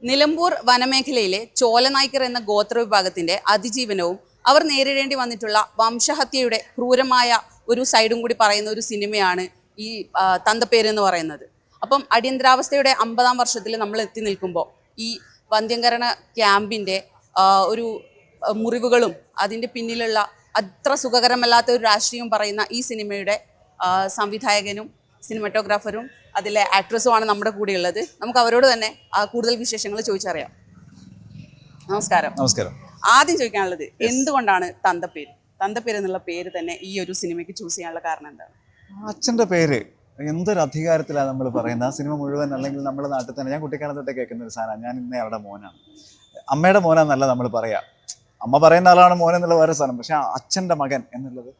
നിലമ്പൂർ വനമേഖലയിലെ ചോലനായ്ക്കർ എന്ന ഗോത്രവിഭാഗത്തിന്റെ അതിജീവനവും അവർ നേരിടേണ്ടി വന്നിട്ടുള്ള വംശഹത്യയുടെ ക്രൂരമായ ഒരു സൈഡും കൂടി പറയുന്ന ഒരു സിനിമയാണ് ഈ തന്തപ്പേര് എന്ന് പറയുന്നത്. അപ്പം അടിയന്തരാവസ്ഥയുടെ 50-ാം വർഷത്തിൽ നമ്മൾ എത്തി നിൽക്കുമ്പോൾ ഈ വന്ധ്യംകരണ ക്യാമ്പിൻ്റെ ഒരു മുറിവുകളും അതിൻ്റെ പിന്നിലുള്ള അത്ര സുഖകരമല്ലാത്ത ഒരു രാഷ്ട്രീയം പറയുന്ന ഈ സിനിമയുടെ സംവിധായകനും സിനിമാറ്റോഗ്രാഫറും അതിലെ ആക്ട്രസുമാണ് നമ്മുടെ കൂടെ ഉള്ളത്. നമുക്ക് അവരോട് തന്നെ കൂടുതൽ വിശേഷങ്ങൾ ചോദിച്ചറിയാം. നമസ്കാരം. നമസ്കാരം. ആദ്യം ചോദിക്കാനുള്ളത്, എന്തുകൊണ്ടാണ് തന്തപ്പേര് എന്നുള്ള പേര് തന്നെ ഈ ഒരു സിനിമയ്ക്ക് ചൂസ് ചെയ്യാനുള്ള കാരണം എന്താണ്? അച്ഛൻ്റെ പേര് എന്തൊരു അധികാരത്തിലാണ് നമ്മൾ പറയുന്നത്. ആ സിനിമ മുഴുവൻ അല്ലെങ്കിൽ നമ്മുടെ നാട്ടിൽ തന്നെ ഞാൻ കുട്ടിക്കാലം തൊട്ടേ കേൾക്കുന്ന ഒരു സാധനമാണ്. ഞാൻ ഇന്നേ അവിടെ മോനാണ്, അമ്മയുടെ മോനാന്നല്ല നമ്മൾ പറയാ. അമ്മ പറയുന്ന ആളാണ് മോൻ എന്നുള്ള വേറെ സാധനം. പക്ഷെ അച്ഛൻ്റെ മകൻ എന്നുള്ളത്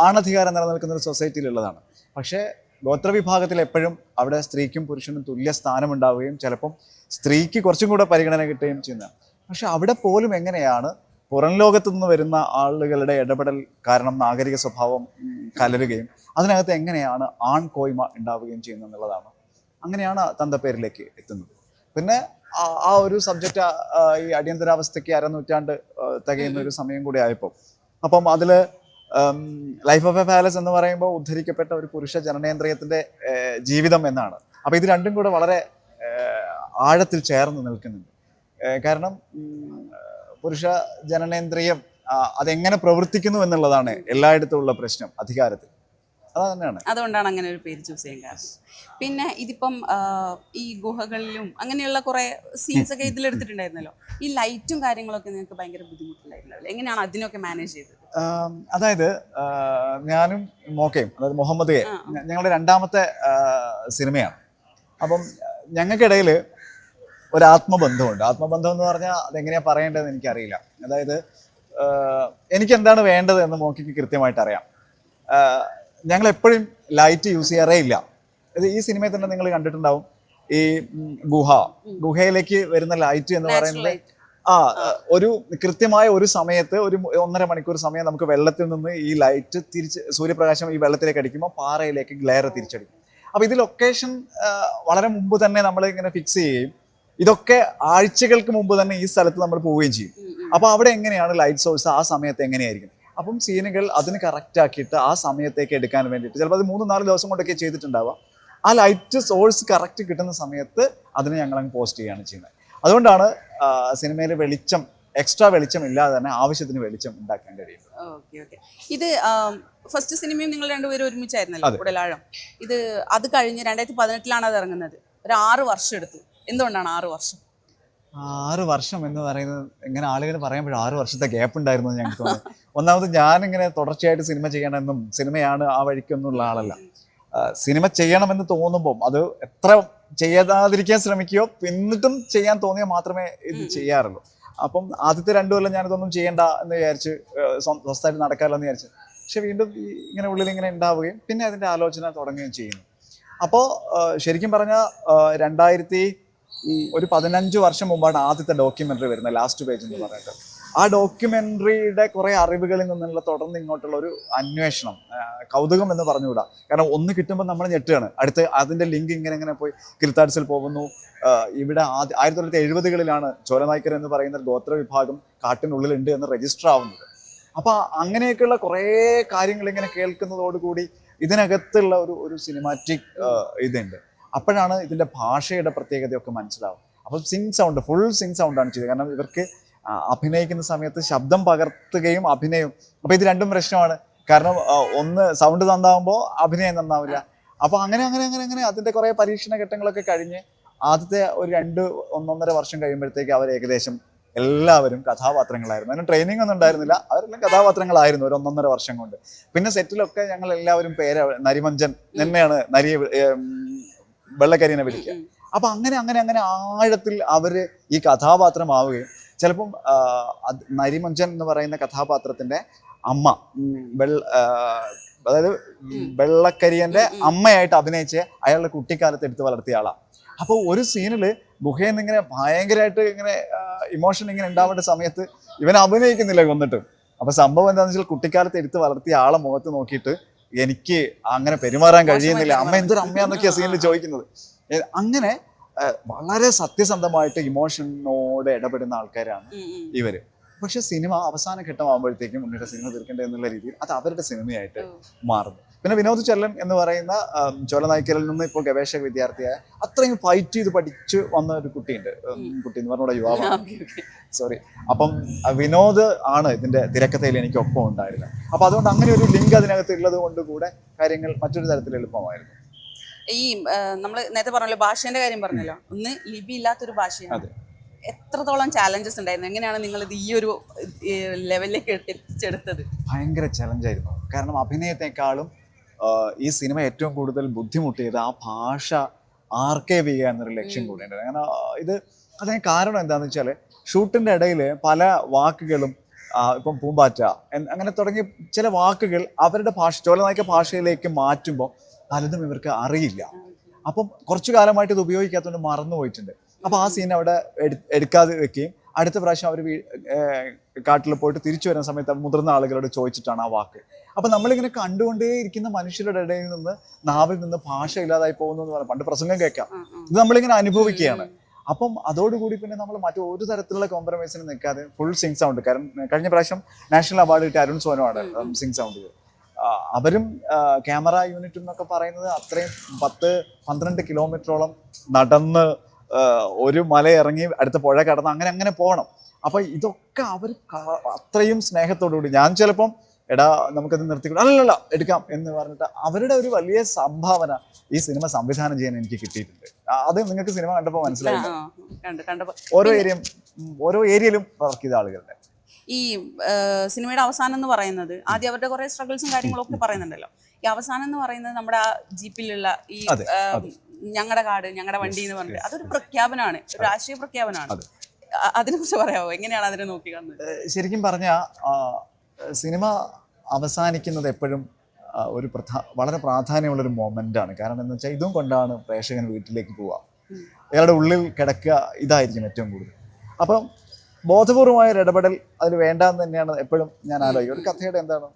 ആണധികാരം നിലനിൽക്കുന്ന ഒരു സൊസൈറ്റിയിലുള്ളതാണ്. പക്ഷേ ഗോത്രവിഭാഗത്തിൽ എപ്പോഴും അവിടെ സ്ത്രീക്കും പുരുഷനും തുല്യ സ്ഥാനമുണ്ടാവുകയും ചിലപ്പം സ്ത്രീക്ക് കുറച്ചും കൂടെ പരിഗണന കിട്ടുകയും ചെയ്യുന്നതാണ്. പക്ഷെ അവിടെ പോലും എങ്ങനെയാണ് പുറം ലോകത്തു നിന്ന് വരുന്ന ആളുകളുടെ ഇടപെടൽ കാരണം നാഗരിക സ്വഭാവം കലരുകയും അതിനകത്ത് എങ്ങനെയാണ് ആൺകോയ്മ ഉണ്ടാവുകയും ചെയ്യുന്നത് എന്നുള്ളതാണ്. അങ്ങനെയാണ് തന്തപ്പേരിലേക്ക് എത്തുന്നത്. പിന്നെ ആ ഒരു സബ്ജക്റ്റ് ഈ അടിയന്തരാവസ്ഥയ്ക്ക് അരനൂറ്റാണ്ട് തികയുന്ന ഒരു സമയം കൂടി ആയപ്പോൾ അപ്പം അതിൽ ലൈഫ് ഓഫ് എ പാലസ് എന്ന് പറയുമ്പോൾ ഉദ്ധരിക്കപ്പെട്ട ഒരു പുരുഷ ജനനേന്ദ്രിയത്തിൻ്റെ ജീവിതം എന്നാണ്. അപ്പോൾ ഇത് രണ്ടും കൂടെ വളരെ ആഴത്തിൽ ചേർന്ന് നിൽക്കുന്നുണ്ട്. കാരണം പുരുഷ ജനനേന്ദ്രിയം അതെങ്ങനെ പ്രവർത്തിക്കുന്നു എന്നുള്ളതാണ് എല്ലായിടത്തും ഉള്ള പ്രശ്നം അധികാരത്തിൽ. അതുകൊണ്ടാണ് അങ്ങനെ ഒരു പേര് ചൂസ് ചെയ്യാൻ കാരണം. പിന്നെ ഇതിപ്പം ഈ ഗുഹകളിലും അങ്ങനെയുള്ള കുറെ സീൻസ് ഒക്കെ ഇതിലെടുത്തിട്ടുണ്ടായിരുന്നല്ലോ. ഈ ലൈറ്റും കാര്യങ്ങളൊക്കെ നിങ്ങൾക്ക് ഭയങ്കര ബുദ്ധിമുട്ടുണ്ടായിരുന്നല്ലോ. എങ്ങനെയാണ് അതിനൊക്കെ മാനേജ് ചെയ്തത്? അതായത് ഞാനും മോക്കയും, അതായത് മുഹമ്മദ് കെ, ഞങ്ങളുടെ രണ്ടാമത്തെ സിനിമയാണ്. അപ്പം ഞങ്ങൾക്കിടയിൽ ഒരു ആത്മബന്ധമുണ്ട്. ആത്മബന്ധം എന്ന് പറഞ്ഞാൽ അതെങ്ങനെയാണ് പറയേണ്ടതെന്ന് എനിക്കറിയില്ല. അതായത് എനിക്ക് എന്താണ് വേണ്ടത് എന്ന് മോക്കിക്ക് കൃത്യമായിട്ട് അറിയാം. ഞങ്ങൾ എപ്പോഴും ലൈറ്റ് യൂസ് ചെയ്യാറേ ഇല്ല. ഈ സിനിമയിൽ തന്നെ നിങ്ങൾ കണ്ടിട്ടുണ്ടാവും, ഈ ഗുഹയിലേക്ക് വരുന്ന ലൈറ്റ് എന്ന് പറയുന്നത് ഒരു കൃത്യമായ ഒരു സമയത്ത് ഒരു 1.5 മണിക്കൂർ സമയം നമുക്ക് വെള്ളത്തിൽ നിന്ന് ഈ ലൈറ്റ് തിരിച്ച് സൂര്യപ്രകാശം ഈ വെള്ളത്തിലേക്ക് അടിക്കുമ്പോൾ പാറയിലേക്ക് ഗ്ലെയർ തിരിച്ചടിക്കും. അപ്പോൾ ഇത് ലൊക്കേഷൻ വളരെ മുമ്പ് തന്നെ നമ്മൾ ഇങ്ങനെ ഫിക്സ് ചെയ്യുകയും ഇതൊക്കെ ആഴ്ചകൾക്ക് മുമ്പ് തന്നെ ഈ സ്ഥലത്ത് നമ്മൾ പോവുകയും ചെയ്യും. അപ്പോൾ അവിടെ എങ്ങനെയാണ് ലൈറ്റ് സോഴ്സ് ആ സമയത്ത് എങ്ങനെയായിരിക്കും. അപ്പം സീനുകൾ അതിന് കറക്റ്റ് ആക്കിയിട്ട് ആ സമയത്തേക്ക് എടുക്കാൻ വേണ്ടിയിട്ട് ചിലപ്പോൾ അത് 3-4 ദിവസം കൊണ്ടൊക്കെ ചെയ്തിട്ടുണ്ടാവാം. ആ ലൈറ്റ് സോഴ്സ് കറക്റ്റ് കിട്ടുന്ന സമയത്ത് അതിന് ഞങ്ങളങ്ങ് പോസ്റ്റ് ചെയ്യുകയാണ് ചെയ്യുന്നത്. അതുകൊണ്ടാണ് സിനിമയിൽ വെളിച്ചം, എക്സ്ട്രാ വെളിച്ചം ഇല്ലാതെ തന്നെ ആവശ്യത്തിന് വെളിച്ചം ഉണ്ടാക്കാൻ കഴിയും. ഇത് ഫസ്റ്റ് സിനിമയും നിങ്ങൾ രണ്ടുപേരും ഒരുമിച്ചായിരുന്നല്ലോ, ഉടലാഴം. അത് കഴിഞ്ഞ് 2018 അത് ഇറങ്ങുന്നത്. ഒരു 6 വർഷം എടുത്തു. എന്തുകൊണ്ടാണ് 6 വർഷം? 6 വർഷം എന്ന് പറയുന്നത് ഇങ്ങനെ ആളുകൾ പറയുമ്പോൾ 6 വർഷത്തെ ഗ്യാപ്പ് ഉണ്ടായിരുന്നു എന്ന് ഞങ്ങൾക്ക് തോന്നുന്നു. ഒന്നാമത് ഞാനിങ്ങനെ തുടർച്ചയായിട്ട് സിനിമ ചെയ്യണമെന്നും സിനിമയാണ് ആ വഴിക്കൊന്നുള്ള ആളല്ല. സിനിമ ചെയ്യണമെന്ന് തോന്നുമ്പോൾ അത് എത്ര ചെയ്യാതിരിക്കാൻ ശ്രമിക്കുകയോ എന്നിട്ടും ചെയ്യാൻ തോന്നിയാൽ മാത്രമേ ഇത് ചെയ്യാറുള്ളൂ. അപ്പം ആദ്യത്തെ 2 കൊല്ലം ഞാനിതൊന്നും ചെയ്യേണ്ട എന്ന് വിചാരിച്ച് സ്വസ്ഥമായിട്ട് നടക്കാമല്ലോ എന്ന് വിചാരിച്ചു. പക്ഷെ വീണ്ടും ഇങ്ങനെ ഉള്ളിൽ ഇങ്ങനെ ഉണ്ടാവുകയും പിന്നെ അതിൻ്റെ ആലോചന തുടങ്ങുകയും ചെയ്യുന്നു. അപ്പോൾ ശരിക്കും പറഞ്ഞാൽ 15 വർഷം മുമ്പാണ് ആദ്യത്തെ ഡോക്യുമെൻ്ററി വരുന്നത്, ലാസ്റ്റ് പേജ് എന്ന് പറഞ്ഞിട്ട്. ആ ഡോക്യുമെൻ്ററിയുടെ കുറേ അറിവുകളിൽ നിന്നുള്ള തുടർന്ന് ഇങ്ങോട്ടുള്ള ഒരു അന്വേഷണം, കൗതുകം എന്ന് പറഞ്ഞുകൂടാ. കാരണം ഒന്ന് കിട്ടുമ്പോൾ നമ്മൾ ഞെട്ടുകയാണ്. അതിൻ്റെ ലിങ്ക് ഇങ്ങനെ പോയി കിൽത്താഡ്സിൽ പോകുന്നു. ഇവിടെ 1970-കളിലാണ് ചോലനായ്ക്കർ എന്ന് പറയുന്ന ഗോത്രവിഭാഗം കാട്ടിനുള്ളിലുണ്ട് എന്ന് രജിസ്റ്റർ ആവുന്നത്. അപ്പോൾ അങ്ങനെയൊക്കെയുള്ള കുറേ കാര്യങ്ങൾ ഇങ്ങനെ കേൾക്കുന്നതോടുകൂടി ഇതിനകത്തുള്ള ഒരു സിനിമാറ്റിക് ഇതുണ്ട്. അപ്പോഴാണ് ഇതിൻ്റെ ഭാഷയുടെ പ്രത്യേകതയൊക്കെ മനസ്സിലാവും. അപ്പോൾ ഫുൾ സിങ് സൗണ്ടാണ് ചെയ്തത്. കാരണം ഇവർക്ക് അഭിനയിക്കുന്ന സമയത്ത് ശബ്ദം പകർത്തുകയും അഭിനയം, അപ്പോൾ ഇത് രണ്ടും പ്രശ്നമാണ്. കാരണം ഒന്ന് സൗണ്ട് നന്നാവുമ്പോൾ അഭിനയം നന്നാവില്ല. അപ്പോൾ അങ്ങനെ അതിൻ്റെ കുറേ പരീക്ഷണ ഘട്ടങ്ങളൊക്കെ കഴിഞ്ഞ് ആദ്യത്തെ ഒരു 1.5 വർഷം കഴിയുമ്പോഴത്തേക്ക് അവർ ഏകദേശം എല്ലാവരും കഥാപാത്രങ്ങളായിരുന്നു. അതിന് ട്രെയിനിങ് ഒന്നും ഉണ്ടായിരുന്നില്ല, അവരെല്ലാം കഥാപാത്രങ്ങളായിരുന്നു ഒരു 1.5 വർഷം കൊണ്ട്. പിന്നെ സെറ്റിലൊക്കെ ഞങ്ങൾ എല്ലാവരും നരിമഞ്ചൻ തന്നെയാണ് വെള്ളക്കരിനെ വിളിക്കുക. അപ്പൊ അങ്ങനെ ആഴത്തിൽ അവര് ഈ കഥാപാത്രമാവുകയും ചിലപ്പം നരിമഞ്ചൻ എന്ന് പറയുന്ന കഥാപാത്രത്തിന്റെ അമ്മ അതായത് വെള്ളക്കരിയന്റെ അമ്മയായിട്ട് അഭിനയിച്ച് അയാളുടെ കുട്ടിക്കാലത്ത് എടുത്ത് വളർത്തിയ ആളാണ്. അപ്പോൾ ഒരു സീനിൽ ഗുഹയിൽ നിന്ന് ഇങ്ങനെ ഭയങ്കരമായിട്ട് ഇങ്ങനെ ഇമോഷൻ ഇങ്ങനെ ഉണ്ടാവേണ്ട സമയത്ത് ഇവൻ അഭിനയിക്കുന്നില്ല കൊന്നിട്ട്. അപ്പൊ സംഭവം എന്താണെന്ന് വെച്ചാൽ കുട്ടിക്കാലത്ത് എടുത്ത് വളർത്തിയ ആളെ മുഖത്ത് നോക്കിയിട്ട് എനിക്ക് അങ്ങനെ പെരുമാറാൻ കഴിയുന്നില്ല, അമ്മ എന്തൊരു അമ്മയാന്നൊക്കെയാ സീനിൽ ചോദിക്കുന്നത്. അങ്ങനെ വളരെ സത്യസന്ധമായിട്ട് ഇമോഷനോട് ഇടപെടുന്ന ആൾക്കാരാണ് ഇവര്. പക്ഷെ സിനിമ അവസാന ഘട്ടമാകുമ്പോഴത്തേക്കും മുന്നിട്ട് സിനിമ തീർക്കേണ്ടത് എന്നുള്ള രീതിയിൽ അത് അവരുടെ സിനിമയായിട്ട് മാറുന്നു. പിന്നെ വിനോദ് ചെല്ലൻ എന്ന് പറയുന്ന ചോലനായ്ക്കലിൽ നിന്ന് ഇപ്പോൾ ഗവേഷക വിദ്യാർത്ഥിയായ അത്രയും ഫൈറ്റ് ചെയ്ത് പഠിച്ച് വന്ന ഒരു കുട്ടിയുണ്ട്. കുട്ടി എന്ന് പറഞ്ഞൂടെ, യുവാവാണ്, സോറി. അപ്പം വിനോദ് ആണ് ഇതിന്റെ തിരക്കഥയിൽ എനിക്ക് ഒപ്പം ഉണ്ടായിരുന്നത്. അപ്പൊ അതുകൊണ്ട് അങ്ങനെ ഒരു ലിങ്ക് അതിനകത്ത് ഉള്ളത് കൊണ്ട് കൂടെ കാര്യങ്ങൾ മറ്റൊരു തരത്തിൽ എളുപ്പമായിരുന്നു. ഈ നമ്മൾ നേരത്തെ പറഞ്ഞല്ലോ, ഭാഷേന്റെ കാര്യം പറഞ്ഞല്ലോ, ഒന്ന് ലിപി ഇല്ലാത്തൊരു ഭാഷയാണ്. എത്രത്തോളം ചാലഞ്ചസ് ഉണ്ടായിരുന്നു? എങ്ങനെയാണ് നിങ്ങൾ ഇത് ഈ ഒരു ലെവലിലേക്ക് എത്തിച്ചെടുത്തത്? ഭയങ്കര ചലഞ്ചായിരുന്നു. കാരണം അഭിനയത്തെക്കാളും ഈ സിനിമ ഏറ്റവും കൂടുതൽ ബുദ്ധിമുട്ടിയത് ആ ഭാഷ ആർക്കൈവ് ചെയ്യുക എന്നൊരു ലക്ഷ്യം കൂടെ ഉണ്ട്. അങ്ങനെ അതിന് കാരണം എന്താണെന്ന് വെച്ചാൽ, ഷൂട്ടിൻ്റെ ഇടയിൽ പല വാക്കുകളും ഇപ്പം പൂമ്പാറ്റ അങ്ങനെ തുടങ്ങിയ ചില വാക്കുകൾ അവരുടെ ഭാഷ, ചോലനായ്ക്ക ഭാഷയിലേക്ക് മാറ്റുമ്പോൾ പലതും ഇവർക്ക് അറിയില്ല. അപ്പം കുറച്ചു കാലമായിട്ട് ഇത് ഉപയോഗിക്കാത്തതുകൊണ്ട് മറന്നു പോയിട്ടുണ്ട്. അപ്പോൾ ആ സീൻ അവിടെ എടുക്കാതെ വെക്കുകയും അടുത്ത പ്രാവശ്യം അവർ കാട്ടിൽ പോയിട്ട് തിരിച്ചു വരുന്ന സമയത്ത് മുതിർന്ന ആളുകളോട് ചോദിച്ചിട്ടാണ് ആ വാക്ക്. അപ്പം നമ്മളിങ്ങനെ കണ്ടുകൊണ്ടേ ഇരിക്കുന്ന മനുഷ്യരുടെ ഇടയിൽ നിന്ന് നാവിൽ നിന്ന് ഭാഷ ഇല്ലാതായി പോകുന്നു എന്ന് പറയാം. പണ്ട് പ്രസംഗം കേൾക്കാം, ഇത് നമ്മളിങ്ങനെ അനുഭവിക്കുകയാണ്. അപ്പം അതോടുകൂടി പിന്നെ നമ്മൾ മറ്റൊരു തരത്തിലുള്ള കോംപ്രമൈസിന് നിൽക്കാതെ ഫുൾ സിംഗ് സൗണ്ട്. കാരണം കഴിഞ്ഞ പ്രാവശ്യം നാഷണൽ അവാർഡ് കിട്ടിയ അരുൺ സോനുമാണ് സിംഗ് സൗണ്ട്. അവരും ക്യാമറ യൂണിറ്റ് എന്നൊക്കെ പറയുന്നത് അത്രയും 10-12 കിലോമീറ്ററോളം നടന്ന് ഒരു മല ഇറങ്ങി അടുത്ത പുഴ കടന്ന് അങ്ങനെ പോകണം. അപ്പൊ ഇതൊക്കെ അവർ അത്രയും സ്നേഹത്തോടുകൂടി, ഞാൻ ചിലപ്പം എടാ നമുക്കത് നിർത്തിക്കൂടാ, അല്ലല്ല എടുക്കാം എന്ന് പറഞ്ഞിട്ട് അവരുടെ ഒരു വലിയ സംഭാവന ഈ സിനിമ സംവിധാനം ചെയ്യാൻ എനിക്ക് കിട്ടിയിട്ടുണ്ട്. അത് നിങ്ങൾക്ക് സിനിമ കണ്ടപ്പോൾ മനസ്സിലായി. ഓരോ ഏരിയയിലും വർക്ക് ചെയ്ത ആളുകളുടെ ഈ സിനിമയുടെ അവസാനം എന്ന് പറയുന്നത്, ആദ്യം അവരുടെ കുറെ സ്ട്രഗിൾസും കാര്യങ്ങളും ഒക്കെ പറയുന്നുണ്ടല്ലോ. ഈ അവസാനം എന്ന് പറയുന്നത് നമ്മുടെ ആ ജീപ്പിലുള്ള ഈ ഞങ്ങളുടെ കാട് ഞങ്ങളുടെ വണ്ടി എന്ന് പറഞ്ഞിട്ട് അതൊരു പ്രഖ്യാപനമാണ്, ഒരു രാഷ്ട്രീയ പ്രഖ്യാപനമാണ്. അതിനെ കുറിച്ച് പറയാമോ? എങ്ങനെയാണ് അതിനെ നോക്കി കാണുന്നത്? ശരിക്കും പറഞ്ഞാൽ സിനിമ അവസാനിക്കുന്നത് എപ്പോഴും ഒരു വളരെ പ്രാധാന്യമുള്ളൊരു മൊമെൻ്റാണ്. കാരണം എന്ന് വെച്ചാൽ ഇതും കൊണ്ടാണ് പ്രേക്ഷകൻ വീട്ടിലേക്ക് പോവുക. അയാളുടെ ഉള്ളിൽ കിടക്കുക ഇതായിരിക്കും ഏറ്റവും കൂടുതൽ. അപ്പം ബോധപൂർവമായ ഒരു ഇടപെടൽ അതിൽ വേണ്ടാന്ന് തന്നെയാണ് എപ്പോഴും ഞാൻ ആലോചിക്കുക, ഒരു കഥയുടെ എന്താണ്.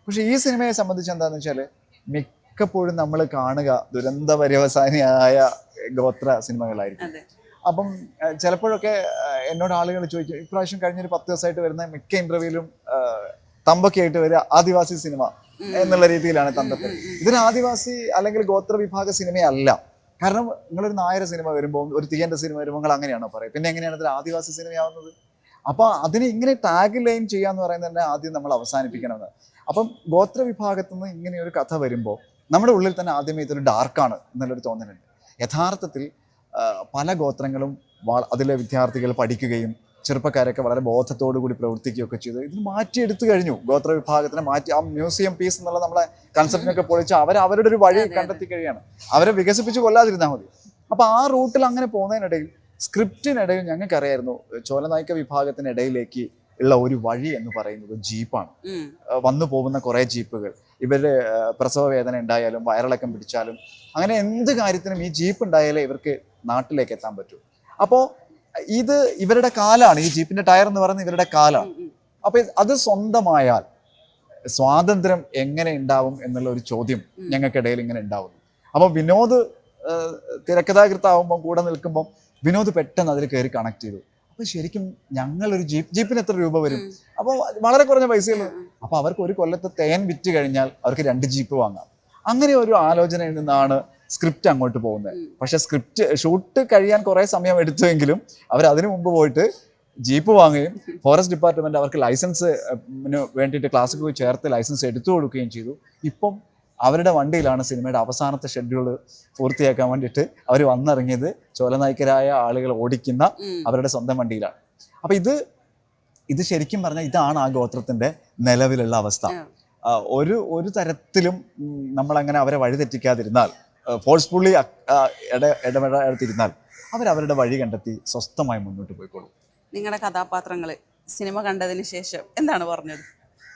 പക്ഷെ ഈ സിനിമയെ സംബന്ധിച്ച് എന്താണെന്ന് വെച്ചാൽ, മിക്കപ്പോഴും നമ്മൾ കാണുക ദുരന്ത പര്യവസാനിയായ ഗോത്ര സിനിമകളായിരിക്കും. അപ്പം ചിലപ്പോഴൊക്കെ എന്നോട് ആളുകൾ ചോദിക്കും, ഇപ്രാവശ്യം കഴിഞ്ഞൊരു 10 ദിവസമായിട്ട് വരുന്ന മിക്ക ഇന്റർവ്യൂവിലും തമ്പൊക്കെ ആയിട്ട് വരിക ആദിവാസി സിനിമ എന്നുള്ള രീതിയിലാണ് തന്തപ്പേര്. ഇതൊരു ആദിവാസി അല്ലെങ്കിൽ ഗോത്ര വിഭാഗ സിനിമയല്ല. കാരണം നിങ്ങളൊരു നായര സിനിമ വരുമ്പോൾ, ഒരു തീയൻ്റെ സിനിമ വരുമ്പോൾ നിങ്ങൾ അങ്ങനെയാണോ പറയുക? പിന്നെ എങ്ങനെയാണ് ഇതിൽ ആദിവാസി സിനിമയാവുന്നത്? അപ്പോൾ അതിനെ ഇങ്ങനെ ടാഗ് ലൈൻ ചെയ്യാന്ന് പറയുന്നത് തന്നെ ആദ്യം നമ്മൾ അവസാനിപ്പിക്കണമെന്ന്. അപ്പം ഗോത്ര വിഭാഗത്തു നിന്ന് ഇങ്ങനെ ഒരു കഥ വരുമ്പോൾ നമ്മുടെ ഉള്ളിൽ തന്നെ ആദ്യമേ ഇതൊരു ഡാർക്കാണ് എന്നുള്ളൊരു തോന്നലുണ്ട്. യഥാർത്ഥത്തിൽ പല ഗോത്രങ്ങളും അതിലെ വിദ്യാർത്ഥികൾ പഠിക്കുകയും ചെറുപ്പക്കാരൊക്കെ വളരെ ബോധത്തോടു കൂടി പ്രവർത്തിക്കുകയൊക്കെ ചെയ്തു. ഇതിന് മാറ്റിയെടുത്തു കഴിഞ്ഞു. ഗോത്ര വിഭാഗത്തിനെ മാറ്റി ആ മ്യൂസിയം പീസ് എന്നുള്ള നമ്മളെ കൺസെപ്റ്റിനൊക്കെ പൊളിച്ച് അവരുടെ ഒരു വഴി കണ്ടെത്തി കഴിയാണ്. അവരെ വികസിപ്പിച്ച് കൊല്ലാതിരുന്നാൽ മതി. അപ്പോൾ ആ റൂട്ടിൽ അങ്ങനെ പോകുന്നതിനിടയിൽ സ്ക്രിപ്റ്റിനിടയിൽ ഞങ്ങൾക്കറിയായിരുന്നു ചോലനായ്ക്ക വിഭാഗത്തിനിടയിലേക്ക് ഉള്ള ഒരു വഴി എന്ന് പറയുന്നത് ജീപ്പാണ്. വന്നു പോകുന്ന കുറേ ജീപ്പുകൾ, ഇവരുടെ പ്രസവ വേദന ഉണ്ടായാലും വയറിളക്കം പിടിച്ചാലും അങ്ങനെ എന്ത് കാര്യത്തിനും ഈ ജീപ്പ് ഉണ്ടായാലേ ഇവർക്ക് നാട്ടിലേക്ക് എത്താൻ പറ്റൂ. അപ്പോൾ ഇത് ഇവരുടെ കാലാണ്, ഈ ജീപ്പിന്റെ ടയർ എന്ന് പറയുന്നത് ഇവരുടെ കാലാണ്. അപ്പൊ അത് സ്വന്തമായാൽ സ്വാതന്ത്ര്യം എങ്ങനെ ഉണ്ടാവും എന്നുള്ള ഒരു ചോദ്യം ഞങ്ങൾക്കിടയിൽ ഇങ്ങനെ ഉണ്ടാവുന്നു. അപ്പോൾ വിനോദ് തിരക്കഥാകൃത്താവുമ്പോൾ കൂടെ നിൽക്കുമ്പോൾ വിനോദ് പെട്ടെന്ന് അതിൽ കയറി കണക്ട് ചെയ്തു. അപ്പൊ ശരിക്കും ഞങ്ങളൊരു ജീപ്പിന് എത്ര രൂപ വരും? അപ്പോൾ വളരെ കുറഞ്ഞ പൈസയുള്ളൂ. അപ്പൊ അവർക്ക് ഒരു കൊല്ലത്തെ തേൻ വിറ്റ് കഴിഞ്ഞാൽ അവർക്ക് 2 ജീപ്പ് വാങ്ങാം. അങ്ങനെ ഒരു ആലോചനയിൽ നിന്നാണ് സ്ക്രിപ്റ്റ് അങ്ങോട്ട് പോകുന്നത്. പക്ഷെ സ്ക്രിപ്റ്റ് ഷൂട്ട് കഴിയാൻ കുറേ സമയം എടുത്തുവെങ്കിലും അവർ അതിനു മുമ്പ് പോയിട്ട് ജീപ്പ് വാങ്ങുകയും ഫോറസ്റ്റ് ഡിപ്പാർട്ട്മെന്റ് അവർക്ക് ലൈസൻസ് വേണ്ടിയിട്ട് ക്ലാസ്സിൽ പോയി ചേർത്ത് ലൈസൻസ് എടുത്തു കൊടുക്കുകയും ചെയ്തു. ഇപ്പം അവരുടെ വണ്ടിയിലാണ് സിനിമയുടെ അവസാനത്തെ ഷെഡ്യൂൾ പൂർത്തിയാക്കാൻ വേണ്ടിയിട്ട് അവർ വന്നിറങ്ങിയത്. ചോലനായ്ക്കരായ ആളുകൾ ഓടിക്കുന്ന അവരുടെ സ്വന്തം വണ്ടിയിലാണ്. അപ്പൊ ഇത് ശരിക്കും പറഞ്ഞാൽ ഇതാണ് ആ ഗോത്രത്തിന്റെ നിലവിലുള്ള അവസ്ഥ. ഒരു തരത്തിലും നമ്മളങ്ങനെ അവരെ വഴിതെറ്റിക്കാതിരുന്നാൽ, ഫോഴ്സ്ഫുള്ളി ഇടപെടാതിരുന്നാൽ അവരവരുടെ വഴി കണ്ടെത്തി സ്വസ്ഥമായി മുന്നോട്ട് പോയിക്കോളും. നിങ്ങളുടെ കഥാപാത്രങ്ങൾ സിനിമ കണ്ടതിന് ശേഷം എന്താണ് പറഞ്ഞത്?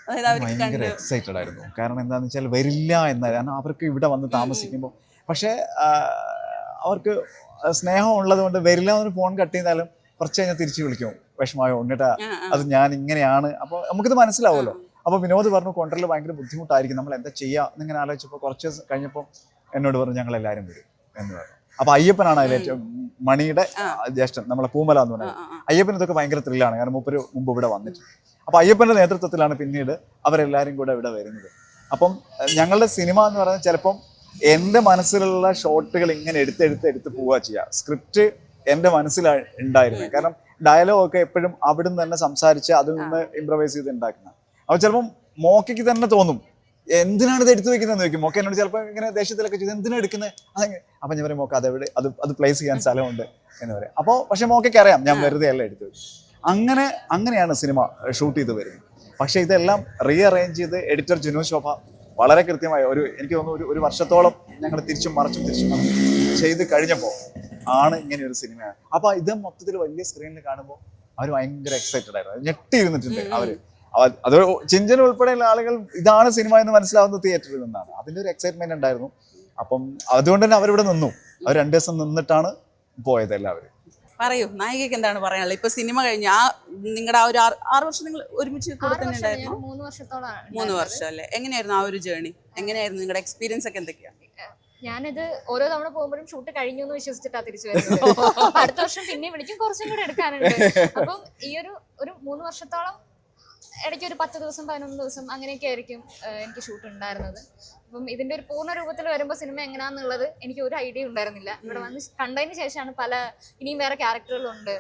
ഭയങ്കര എക്സൈറ്റഡ് ആയിരുന്നു. കാരണം എന്താണെന്ന് വെച്ചാൽ വരില്ല കാരണം അവർക്ക് ഇവിടെ വന്ന് താമസിക്കുമ്പോൾ, പക്ഷേ അവർക്ക് സ്നേഹം ഉള്ളത് കൊണ്ട് വരില്ല എന്ന് ഫോൺ കട്ട് ചെയ്താലും കുറച്ച് കഴിഞ്ഞാൽ തിരിച്ചു വിളിക്കും, വിഷമമായോ എന്നിട്ടാ അത് ഞാൻ ഇങ്ങനെയാണ്. അപ്പോൾ നമുക്കിത് മനസ്സിലാവുമല്ലോ. അപ്പോൾ വിനോദ് പറഞ്ഞു കൊണ്ടുവരൽ ഭയങ്കര ബുദ്ധിമുട്ടായിരിക്കും, നമ്മൾ എന്താ ചെയ്യുക എന്നിങ്ങനെ ആലോചിച്ചപ്പോൾ കുറച്ച് കഴിഞ്ഞപ്പോൾ എന്നോട് പറഞ്ഞു ഞങ്ങളെല്ലാവരും വരും എന്ന് പറഞ്ഞു. അപ്പൊ അയ്യപ്പനാണ് അതിൽ ഏറ്റവും മണിയുടെ ജ്യേഷ്ഠൻ, നമ്മളെ പൂമല എന്ന് പറയുന്നത്. അയ്യപ്പൻ ഇതൊക്കെ ഭയങ്കര ത്രില്ലാണ്, കാരണം മൂപ്പര് മുമ്പ് ഇവിടെ വന്നിട്ടുണ്ട്. അപ്പൊ അയ്യപ്പന്റെ നേതൃത്വത്തിലാണ് പിന്നീട് അവരെല്ലാരും കൂടെ ഇവിടെ വരുന്നത്. അപ്പം ഞങ്ങളുടെ സിനിമ എന്ന് പറയുന്നത് ചിലപ്പം എൻ്റെ മനസ്സിലുള്ള ഷോട്ടുകൾ ഇങ്ങനെ എടുത്ത് പോവുക ചെയ്യുക. സ്ക്രിപ്റ്റ് എൻ്റെ മനസ്സിൽ ഉണ്ടായിരുന്നു, കാരണം ഡയലോഗ് ഒക്കെ എപ്പോഴും അവിടുന്ന് തന്നെ സംസാരിച്ച് അതിൽ നിന്ന് ഇംപ്രവൈസ് ചെയ്ത് ഉണ്ടാക്കുന്ന. അപ്പോൾ ചിലപ്പം മോക്കയ്ക്ക് തന്നെ തോന്നും എന്തിനാണ് ഇത് എടുത്തു വെക്കുന്നത് ചോദിക്കും. മോക്ക എന്നോട് ചിലപ്പോൾ ഇങ്ങനെ ദേഷ്യത്തിലൊക്കെ ചെയ്ത് എന്തിനാണ് എടുക്കുന്നത് അതെങ്ങനെ, അപ്പം ഞാൻ പറയും മോക്ക അതെവിടെ അത് പ്ലേസ് ചെയ്യാൻ സ്ഥലമുണ്ട് എന്ന് പറയും. അപ്പോൾ പക്ഷെ മോക്കയ്ക്ക് അറിയാം ഞാൻ വെറുതെ അല്ല എടുത്തു. അങ്ങനെയാണ് സിനിമ ഷൂട്ട് ചെയ്ത് വരുന്നത്. പക്ഷേ ഇതെല്ലാം റീഅറേഞ്ച് ചെയ്ത് എഡിറ്റർ ജിനു ശോഭ വളരെ കൃത്യമായി എനിക്ക് തോന്നുന്നു ഒരു വർഷത്തോളം ഞങ്ങൾ തിരിച്ചും മറിച്ചും ചെയ്ത് കഴിഞ്ഞപ്പോൾ ആണ് ഇങ്ങനെ ഒരു സിനിമയാണ്. അപ്പോൾ ഇത് മൊത്തത്തിൽ വലിയ സ്ക്രീനിൽ കാണുമ്പോൾ അവർ ഭയങ്കര എക്സൈറ്റഡ് ആയിരുന്നു, ഞെട്ടിയിരുന്നിട്ടുണ്ട് അവര്. അത് ചിഞ്ചൻ ഉൾപ്പെടെയുള്ള ആളുകൾ ഇതാണ് സിനിമ എന്ന് മനസ്സിലാവുന്ന തിയേറ്ററിൽ നിന്നാണ്. അതിൻ്റെ ഒരു എക്സൈറ്റ്മെന്റ് ഉണ്ടായിരുന്നു. അപ്പം അതുകൊണ്ട് തന്നെ അവരിവിടെ നിന്നു. അവർ 2 ദിവസം നിന്നിട്ടാണ് പോയത് എല്ലാവരും. പറയൂ, നായികക്ക് എന്താണ് പറയാനുള്ളത്? ഇപ്പൊ സിനിമ കഴിഞ്ഞ നിങ്ങളുടെ ആ ഒരു 6 വർഷം നിങ്ങൾ ഒരുമിച്ച് കൂടെ തന്നെ ഉണ്ടായിരുന്നു? 3 വർഷത്തോളം. 3 വർഷം അല്ലേ? എങ്ങനെയായിരുന്നു ആ ഒരു ജേർണി? എങ്ങനെയായിരുന്നു നിങ്ങളുടെ എക്സ്പീരിയൻസ് ഒക്കെ എന്തൊക്കെയാ? ഞാനിത് ഓരോ തവണ പോകുമ്പോഴും ഷൂട്ട് കഴിഞ്ഞു എന്ന് വിശ്വസിച്ചിട്ടാ തിരിച്ചു വരുന്നത്. അടുത്ത വർഷം പിന്നെ വിളിക്കും, കുറച്ചും കൂടെ എടുക്കാനുണ്ട്. അപ്പം ഈ ഒരു 3 വർഷത്തോളം ഇടയ്ക്ക് ഒരു 10 ദിവസം 11 ദിവസം അങ്ങനെയൊക്കെ ആയിരിക്കും എനിക്ക് ഷൂട്ട് ഉണ്ടായിരുന്നത്. അപ്പം ഇതിന്റെ ഒരു പൂർണ്ണ രൂപത്തിൽ വരുമ്പോൾ സിനിമ എങ്ങനെയാന്നുള്ളത് എനിക്ക് ഒരു ഐഡിയ ഉണ്ടായിരുന്നില്ല. ഇവിടെ വന്ന് കണ്ടതിന് ശേഷമാണ് ഇനിയും വേറെ ക്യാരക്ടറുകളുണ്ട്,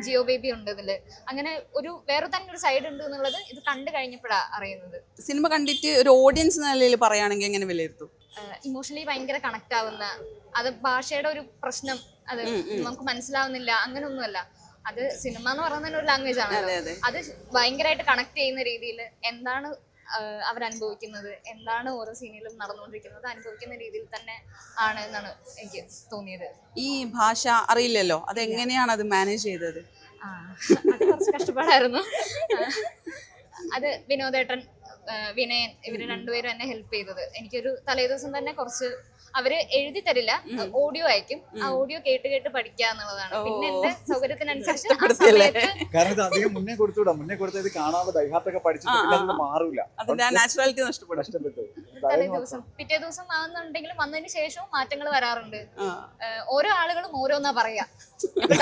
ജിയോ ബേബി ഉണ്ട് ഇതില്, അങ്ങനെ വേറെ തന്നെ ഒരു സൈഡ് ഉണ്ട് എന്നുള്ളത് ഇത് കണ്ടു കഴിഞ്ഞപ്പോഴാണ് അറിയുന്നത്. സിനിമ കണ്ടിട്ട് ഒരു ഓഡിയൻസ് നിലയിൽ പറയുകയാണെങ്കിൽ എങ്ങനെ വിലയിരുത്തും? ഇമോഷണലി ഭയങ്കര കണക്ട് ആവുന്ന, അത് ഭാഷയുടെ ഒരു പ്രശ്നം, അത് നമുക്ക് മനസ്സിലാവുന്നില്ല അങ്ങനെയൊന്നുമല്ല. അത് സിനിമ എന്ന് പറയുന്ന ഒരു ലാംഗ്വേജ് ആണ്. അത് ഭയങ്കരമായിട്ട് കണക്ട് ചെയ്യുന്ന രീതിയിൽ എന്താണ് അവരനുഭവിക്കുന്നത്, എന്താണ് ഓരോ സീനിലും നടന്നുകൊണ്ടിരിക്കുന്നത് അനുഭവിക്കുന്ന രീതിയിൽ തന്നെ ആണ് എന്നാണ് എനിക്ക് തോന്നിയത്. ഈ ഭാഷ അറിയില്ലല്ലോ, അതെങ്ങനെയാണ് അത് മാനേജ് ചെയ്തത്? അത് കുറച്ച് കഷ്ടപ്പാടായിരുന്നു. അത് വിനോദേട്ടൻ, വിനയൻ, ഇവര് രണ്ടുപേരും എന്നെ ഹെൽപ്പ് ചെയ്തത്. എനിക്കൊരു തലേദിവസം തന്നെ കുറച്ച് അവര് എഴുതി തരില്ല, ഓഡിയോ അയക്കും. ആ ഓഡിയോ കേട്ട് പഠിക്കുക എന്നുള്ളതാണ്. പിന്നെ എന്റെ സൗകര്യത്തിനനുസരിച്ച് മുന്നേ കൊടുത്തത് കാണാതെ ദൈഹാത്തൊക്കെ പഠിച്ചിട്ട് മാറൂല, നാച്ചുറാലിറ്റി നഷ്ടപ്പെട്ടു. തലേ ദിവസം പിറ്റേ ദിവസം ആവുന്നുണ്ടെങ്കിലും വന്നതിന് ശേഷവും മാറ്റങ്ങൾ വരാറുണ്ട്. ഓരോ ആളുകളും ഓരോന്നാ പറയാ,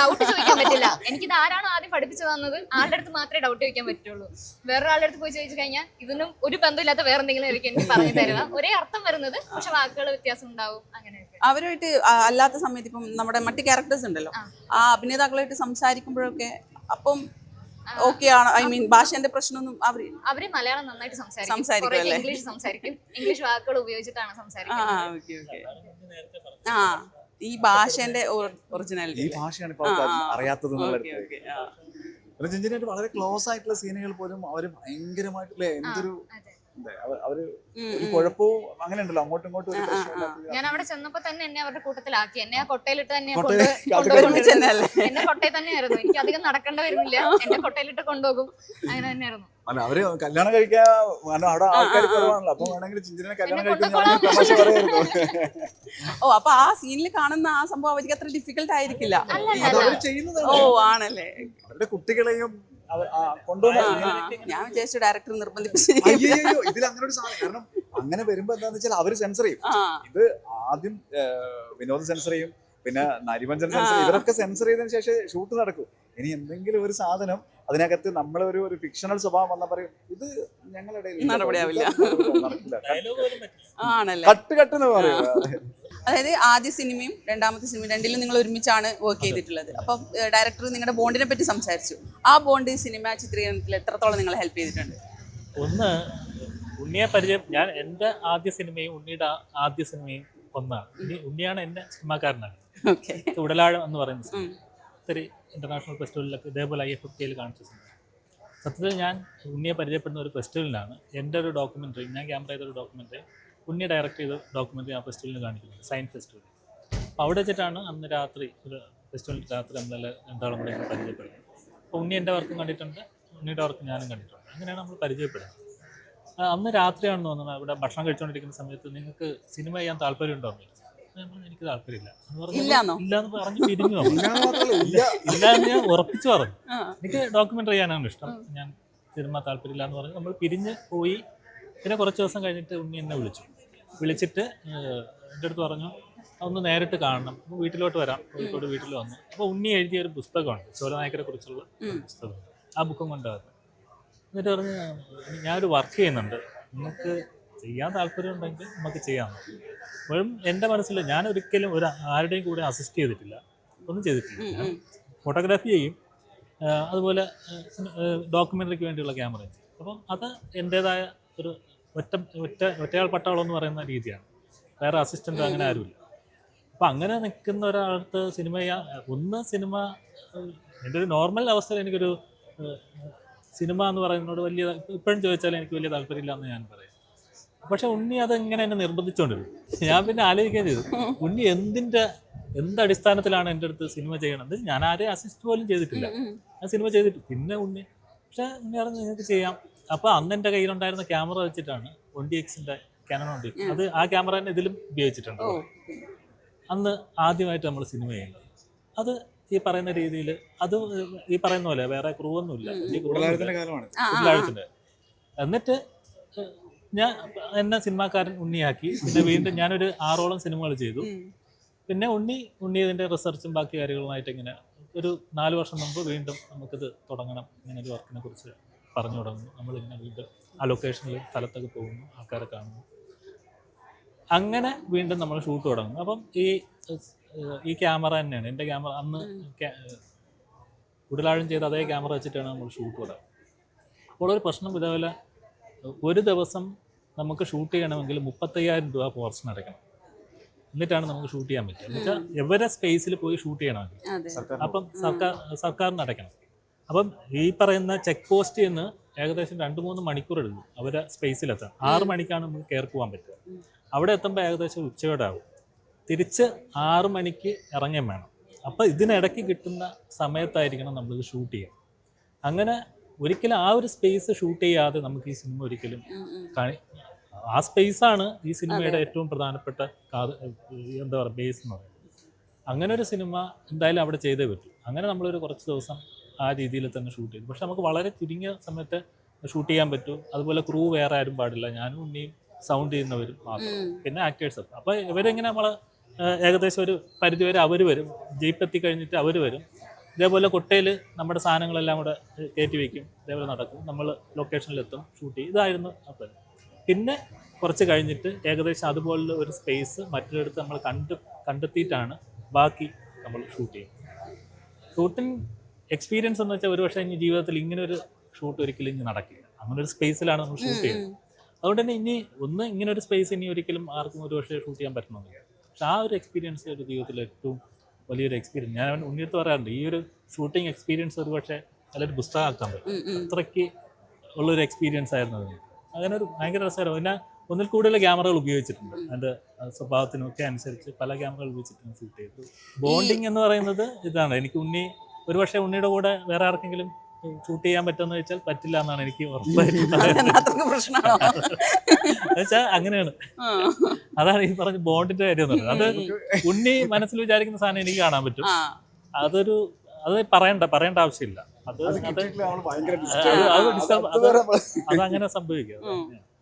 ഡൗട്ട് ചോദിക്കാൻ പറ്റില്ല. എനിക്കിത് ആരാണോ ആദ്യം പഠിപ്പിച്ചു തന്നത് ആളുടെ അടുത്ത് മാത്രമേ ഡൗട്ട് ചോദിക്കാൻ പറ്റുള്ളൂ. വേറൊരാളുടെ അടുത്ത് പോയി ചോദിച്ചു കഴിഞ്ഞാൽ ഇതിനും ഒരു ബന്ധമില്ലാത്ത വേറെ എന്തെങ്കിലും ആയിരിക്കും എനിക്ക് പറഞ്ഞു തരുക. ഒരേ അർത്ഥം വരുന്നത്, പക്ഷെ വാക്കുകൾ വ്യത്യാസം ഉണ്ടാവും. അങ്ങനെയൊക്കെ അവരുമായിട്ട് അല്ലാത്ത സമയത്ത് ഇപ്പം നമ്മുടെ മറ്റു ക്യാരക്ടേഴ്സ് ഉണ്ടല്ലോ, ആ അഭിനേതാക്കളായിട്ട് സംസാരിക്കുമ്പോഴൊക്കെ അപ്പം ഓക്കെ ആണ്, ഐ മീൻ ഭാഷന്റെ പ്രശ്നമൊന്നും അവര് മലയാളം നന്നായിട്ട് സംസാരിക്കും, ഇംഗ്ലീഷ് സംസാരിക്കും, ഇംഗ്ലീഷ് വാക്കുകൾ ഉപയോഗിച്ചിട്ടാണ് സംസാരിക്കുന്നത്. ഈ ഭാഷന്റെ ഒറിജിനാലിറ്റി, ഈ ഭാഷയാണ് ഇപ്പോൾ അറിയാത്തത്. വളരെ ക്ലോസ് ആയിട്ടുള്ള സീനുകൾ പോലും അവര് ഭയങ്കരമായിട്ടില്ലേ എന്തൊരു അവര് ഒരു കുഴപ്പവും അങ്ങനെ ഉണ്ടല്ലോ, അങ്ങോട്ടും ഇങ്ങോട്ടും ഒരു പ്രശ്നമില്ല. ഞാൻ അവിടെ ചെന്നപ്പോ തന്നെ എന്നെ അവരുടെ കൂട്ടത്തിലാക്കി. എന്നെ ആ കൊട്ടയിലിട്ട് തന്നെ എന്നെ കൊട്ടയിൽ തന്നെയായിരുന്നു. എനിക്ക് അധികം നടക്കേണ്ട വരുന്നില്ല, എന്നെ കൊട്ടയിലിട്ട് കൊണ്ടുപോകും. അങ്ങനെ തന്നെയായിരുന്നു. അല്ല അവര് കല്യാണം കഴിക്കാൻ അവിടെ ആൾക്കാർ കുറവാണല്ലോ, അപ്പൊ വേണമെങ്കിൽ ചിഞ്ചിനെ കല്യാണം കഴിക്കാൻ. ഓ, അപ്പൊ ആ സീനിൽ കാണുന്ന ആ സംഭവം അവർക്ക് അത്ര ഡിഫിക്കൽട്ട് ആയിരിക്കില്ല. ഓ ആണല്ലേ, അവരുടെ കുട്ടികളെയും ഞാൻ വിചാരിച്ചു ഡയറക്ടർ നിർബന്ധിപ്പിച്ചു. ഇതിൽ അങ്ങനെ ഒരു സാധനം, കാരണം അങ്ങനെ വരുമ്പോ എന്താന്ന് വെച്ചാൽ അവര് സെൻസർ ചെയ്യും. ഇത് ആദ്യം വിനോദ് സെൻസർ ചെയ്യും, പിന്നെ നരിമഞ്ചൻ സെൻസർ ചെയ്യും. ഇവരൊക്കെ സെൻസർ ചെയ്തതിനു ശേഷം ഷൂട്ട് നടക്കും. ഇനി എന്തെങ്കിലും ഒരു സാധനം അതിനകത്ത് നമ്മളൊരു ഫിക്ഷണൽ സ്വഭാവം വന്നാൽ പറയും ഇത് ഞങ്ങളുടെ കട്ടെന്ന് പറയും. അതായത് ആദ്യ സിനിമയും രണ്ടാമത്തെ സിനിമയും രണ്ടിലും നിങ്ങൾ ഒരുമിച്ചാണ് വർക്ക് ചെയ്തിട്ടുള്ളത്. അപ്പം ഡയറക്ടർ നിങ്ങളുടെ ബോണ്ടിനെ പറ്റി സംസാരിച്ചു. ആ ബോണ്ട് സിനിമ ചിത്രീകരണത്തിൽ എത്രത്തോളം നിങ്ങളെ ഹെൽപ്പ് ചെയ്തിട്ടുണ്ട്? ഒന്ന്, ഉണ്ണിയെ ഞാൻ എൻ്റെ ആദ്യ സിനിമയും ഉണ്ണിയുടെ ആദ്യ സിനിമയും ഒന്നാണ്. ഉണ്ണിയാണ് എൻ്റെ സിനിമാക്കാരനാണ്. ഉടലാഴം എന്ന് പറയുന്ന സിനിമ ഒത്തിരി ഇന്റർനാഷണൽ ഫെസ്റ്റിവലിലൊക്കെ ഇതേപോലെ IFFK കാണിച്ച സിനിമ. സത്യത്തിൽ ഞാൻ ഉണ്ണിയെ പരിചയപ്പെടുന്ന ഒരു ഫെസ്റ്റിവലിലാണ്. എൻ്റെ ഒരു ഡോക്യുമെൻ്ററി, ഞാൻ ക്യാമറ ചെയ്തൊരു ഡോക്യുമെൻ്ററി ഉണ്ണി ഡയറക്റ്റ് ചെയ്ത ഡോക്യുമെൻ്ററി ആ ഫെസ്റ്റിവലിന് കാണിക്കുന്നത്, സയൻസ് ഫെസ്റ്റിവൽ. അപ്പോൾ അവിടെ വെച്ചിട്ടാണ് അന്ന് രാത്രി, ഒരു ഫെസ്റ്റിവലിൽ രാത്രി നമ്മളെല്ലാം രണ്ടാളും കൂടെ പരിചയപ്പെടുന്നത്. അപ്പോൾ ഉണ്ണി എൻ്റെ വർക്കും കണ്ടിട്ടുണ്ട്, ഉണ്ണിയുടെ വർക്ക് ഞാനും കണ്ടിട്ടുണ്ട്. അങ്ങനെയാണ് നമ്മൾ പരിചയപ്പെടുന്നത്. അന്ന് രാത്രിയാണെന്ന് തോന്നുന്നത്. ഇവിടെ ഭക്ഷണം കഴിച്ചുകൊണ്ടിരിക്കുന്ന സമയത്ത് നിങ്ങൾക്ക് സിനിമ ചെയ്യാൻ താല്പര്യമുണ്ടോ എന്ന് ചോദിച്ചു. എനിക്ക് താല്പര്യമില്ല ഇല്ലാന്ന് പറഞ്ഞ് പിരിഞ്ഞു. ഇല്ല എന്ന് ഞാൻ ഉറപ്പിച്ചു പറഞ്ഞു. എനിക്ക് ഡോക്യുമെൻ്ററി ചെയ്യാനാണ് ഇഷ്ടം, ഞാൻ സിനിമ താല്പര്യമില്ല എന്ന് പറഞ്ഞ് നമ്മൾ പിരിഞ്ഞ് പോയി. പിന്നെ കുറച്ച് ദിവസം കഴിഞ്ഞിട്ട് ഉണ്ണി എന്നെ വിളിച്ചിട്ട് എൻ്റെ അടുത്ത് പറഞ്ഞു ഒന്ന് നേരിട്ട് കാണണം. അപ്പോൾ വീട്ടിലോട്ട് വരാം. കോഴിക്കോട് വീട്ടിൽ വന്നു. അപ്പോൾ ഉണ്ണി എഴുതിയ ഒരു പുസ്തകമുണ്ട്, ചോലനായ്ക്കരെ കുറിച്ചുള്ള പുസ്തകം. ആ ബുക്കും കൊണ്ടുവന്നു. എന്നിട്ട് പറഞ്ഞ് ഞാനൊരു വർക്ക് ചെയ്യുന്നുണ്ട്, നിങ്ങൾക്ക് ചെയ്യാൻ താല്പര്യം ഉണ്ടെങ്കിൽ നമുക്ക് ചെയ്യാം. അപ്പോഴും എൻ്റെ മനസ്സിൽ ഞാൻ ഒരിക്കലും ആരുടെയും കൂടെ അസിസ്റ്റ് ചെയ്തിട്ടില്ല, ഒന്നും ചെയ്തിട്ടില്ല. ഞാൻ ഫോട്ടോഗ്രാഫി ചെയ്യും, അതുപോലെ ഡോക്യുമെൻ്ററിക്ക് വേണ്ടിയുള്ള ക്യാമറ ചെയ്യും. അപ്പം അത് എൻ്റേതായ ഒരു ഒറ്റയാൾ പട്ടാളം എന്ന് പറയുന്ന രീതിയാണ്. വേറെ അസിസ്റ്റൻ്റ് അങ്ങനെ ആരുമില്ല. അപ്പം അങ്ങനെ നിൽക്കുന്ന ഒരാൾക്ക് സിനിമ എൻ്റെ ഒരു നോർമൽ അവസ്ഥയിൽ എനിക്കൊരു സിനിമ എന്ന് പറയുന്നതിനോട് വലിയ, ഇപ്പോഴും ചോദിച്ചാൽ എനിക്ക് വലിയ താല്പര്യമില്ല എന്ന് ഞാൻ പറയും. പക്ഷെ ഉണ്ണി അതെങ്ങനെ എന്നെ നിർബന്ധിച്ചുകൊണ്ടിരുന്നു. ഞാൻ പിന്നെ ആലോചിക്കുകയും ചെയ്തു, ഉണ്ണി എന്തടിസ്ഥാനത്തിലാണ് എൻ്റെ അടുത്ത് സിനിമ ചെയ്യണത്. ഞാൻ ആരെയും അസിസ്റ്റ് പോലും ചെയ്തിട്ടില്ല, ഞാൻ സിനിമ ചെയ്തിട്ട്. പിന്നെ ഉണ്ണി ഉണ്ണി പറഞ്ഞ് നിങ്ങൾക്ക് ചെയ്യാം. അപ്പോൾ അന്ന് എൻ്റെ കയ്യിലുണ്ടായിരുന്ന ക്യാമറ വെച്ചിട്ടാണ് 1DXൻ്റെ Canon 1DX, അത് ആ ക്യാമറ തന്നെ ഇതിലും ഉപയോഗിച്ചിട്ടുണ്ട്. അന്ന് ആദ്യമായിട്ട് നമ്മൾ സിനിമ ചെയ്യുന്നത് അത് ഈ പറയുന്ന രീതിയിൽ, അത് ഈ പറയുന്ന പോലെ വേറെ ക്രൂ ഒന്നുമില്ല, ഉള്ളാഴത്തിൻ്റെ. എന്നിട്ട് എന്നെ സിനിമാക്കാരൻ ഉണ്ണിയാക്കി. പിന്നെ വീണ്ടും ഞാനൊരു 6ഓളം സിനിമകൾ ചെയ്തു. പിന്നെ ഉണ്ണി ഇതിൻ്റെ റിസർച്ചും ബാക്കി കാര്യങ്ങളുമായിട്ട് ഇങ്ങനെ ഒരു 4 വർഷം മുമ്പ് വീണ്ടും നമുക്കിത് തുടങ്ങണം, ഇങ്ങനെ ഒരു വർക്കിനെ കുറിച്ച് പറഞ്ഞു തുടങ്ങുന്നു. നമ്മളിങ്ങനെ വീണ്ടും ആ ലൊക്കേഷനിൽ സ്ഥലത്തൊക്കെ പോകുന്നു, ആൾക്കാരെ കാണുന്നു. അങ്ങനെ വീണ്ടും നമ്മൾ ഷൂട്ട് തുടങ്ങുന്നു. അപ്പം ഈ ക്യാമറ തന്നെയാണ് എൻ്റെ ക്യാമറ. അന്ന് ഉടലാഴം ചെയ്ത് അതേ ക്യാമറ വെച്ചിട്ടാണ് നമ്മൾ ഷൂട്ട് തുടങ്ങുന്നത്. അപ്പോൾ ഒരു പ്രശ്നം ഇതേപോലെ ഒരു ദിവസം നമുക്ക് ഷൂട്ട് ചെയ്യണമെങ്കിൽ 35,000 രൂപ പോർഷൻ അടയ്ക്കണം. എന്നിട്ടാണ് നമുക്ക് ഷൂട്ട് ചെയ്യാൻ പറ്റുക. എന്ന് വെച്ചാൽ എവരെ സ്പേസിൽ പോയി ഷൂട്ട് ചെയ്യണമെങ്കിൽ അപ്പം സർക്കാരിന് അടയ്ക്കണം. അപ്പം ഈ പറയുന്ന ചെക്ക് പോസ്റ്റിൽ നിന്ന് ഏകദേശം 2-3 മണിക്കൂർ എടുക്കും അവരെ സ്പേസിലെത്താൻ. 6 മണിക്കാണ് നമുക്ക് കയറി പോകാൻ പറ്റുക. അവിടെ എത്തുമ്പോൾ ഏകദേശം ഉച്ചയോടെ ആകും. തിരിച്ച് 6 മണിക്ക് ഇറങ്ങുകയും വേണം. അപ്പോൾ ഇതിനിടയ്ക്ക് കിട്ടുന്ന സമയത്തായിരിക്കണം നമ്മളിത് ഷൂട്ട് ചെയ്യുക. അങ്ങനെ ഒരിക്കലും ആ ഒരു സ്പേസ് ഷൂട്ട് ചെയ്യാതെ നമുക്ക് ഈ സിനിമ ഒരിക്കലും ആ സ്പേസാണ് ഈ സിനിമയുടെ ഏറ്റവും പ്രധാനപ്പെട്ട എന്താ പറയുക ബേസ് എന്ന് പറയുന്നത്. അങ്ങനെ ഒരു സിനിമ എന്തായാലും അവിടെ ചെയ്തേ പറ്റും. അങ്ങനെ നമ്മളൊരു കുറച്ച് ദിവസം ആ രീതിയിൽ തന്നെ ഷൂട്ട് ചെയ്തു. പക്ഷെ നമുക്ക് വളരെ ചുരുങ്ങിയ സമയത്ത് ഷൂട്ട് ചെയ്യാൻ പറ്റും. അതുപോലെ ക്രൂ വേറെ ആരും പാടില്ല, ഞാനും ഉണ്ണിയും സൗണ്ട് ചെയ്യുന്നവരും മാത്രം, പിന്നെ ആക്ടേഴ്സ്. അപ്പോൾ ഇവരെങ്ങനെ നമ്മൾ ഏകദേശം ഒരു പരിധിവരെ അവർ വരും, ജീപ്പ് എത്തിക്കഴിഞ്ഞിട്ട് അവർ വരും. ഇതേപോലെ കൊട്ടയിൽ നമ്മുടെ സാധനങ്ങളെല്ലാം കൂടെ കയറ്റി വയ്ക്കും, ഇതേപോലെ നടക്കും, നമ്മൾ ലൊക്കേഷനിലെത്തും, ഷൂട്ട് ചെയ്യും. ഇതായിരുന്നു അപ്പോൾ. പിന്നെ കുറച്ച് കഴിഞ്ഞിട്ട് ഏകദേശം അതുപോലുള്ള ഒരു സ്പേസ് മറ്റൊരിടത്ത് നമ്മൾ കണ്ടെത്തിയിട്ടാണ് ബാക്കി നമ്മൾ ഷൂട്ട് ചെയ്യും. ഷൂട്ടിംഗ് എക്സ്പീരിയൻസ് എന്ന് വെച്ചാൽ ഒരുപക്ഷെ ഇനി ജീവിതത്തിൽ ഇങ്ങനെ ഒരു ഷൂട്ട് ഒരിക്കലും ഇനി നടക്കില്ല. അങ്ങനെ ഒരു സ്പേസിലാണ് നമ്മൾ ഷൂട്ട് ചെയ്യുന്നത്. അതുകൊണ്ട് തന്നെ ഇങ്ങനെ ഒരു സ്പേസ് ഇനി ഒരിക്കലും ആർക്കും ഒരുപക്ഷെ ഷൂട്ട് ചെയ്യാൻ പറ്റണമെന്നില്ല. പക്ഷെ ആ ഒരു എക്സ്പീരിയൻസ് ഒരു ജീവിതത്തിൽ ഏറ്റവും വലിയൊരു എക്സ്പീരിയൻസ്. ഞാൻ ഉണ്ണിയെടുത്ത് പറയാറുണ്ട്, ഈ ഒരു ഷൂട്ടിംഗ് എക്സ്പീരിയൻസ് ഒരുപക്ഷെ നല്ലൊരു പുസ്തകമാക്കാൻ പറ്റും. അത്രയ്ക്ക് ഉള്ളൊരു എക്സ്പീരിയൻസ് ആയിരുന്നു അത്. അങ്ങനെ ഒരു ഭയങ്കര രസകരം. പിന്നെ ഒന്നിൽ കൂടുതൽ ക്യാമറകൾ ഉപയോഗിച്ചിട്ടുണ്ട്. അതിൻ്റെ സ്വഭാവത്തിനൊക്കെ അനുസരിച്ച് പല ക്യാമറകൾ ഉപയോഗിച്ചിട്ടാണ് ഷൂട്ട് ചെയ്തത്. ബോണ്ടിങ് എന്ന് പറയുന്നത് ഇതാണ്. എനിക്ക് ഒരുപക്ഷെ ഉണ്ണിയുടെ കൂടെ വേറെ ആർക്കെങ്കിലും ഷൂട്ട് ചെയ്യാൻ പറ്റുമെന്ന് വെച്ചാൽ പറ്റില്ല എന്നാണ് എനിക്ക് ഉറപ്പായിട്ടുള്ളത്. അങ്ങനെയാണ്. അതാണ് ഈ പറഞ്ഞ ബോണ്ടിന്റെ കാര്യം എന്ന് പറയുന്നത്. അത് ഉണ്ണി മനസ്സിൽ വിചാരിക്കുന്ന സാധനം എനിക്ക് കാണാൻ പറ്റും. അത് പറയേണ്ട ആവശ്യമില്ല. അതങ്ങനെ സംഭവിക്കുക.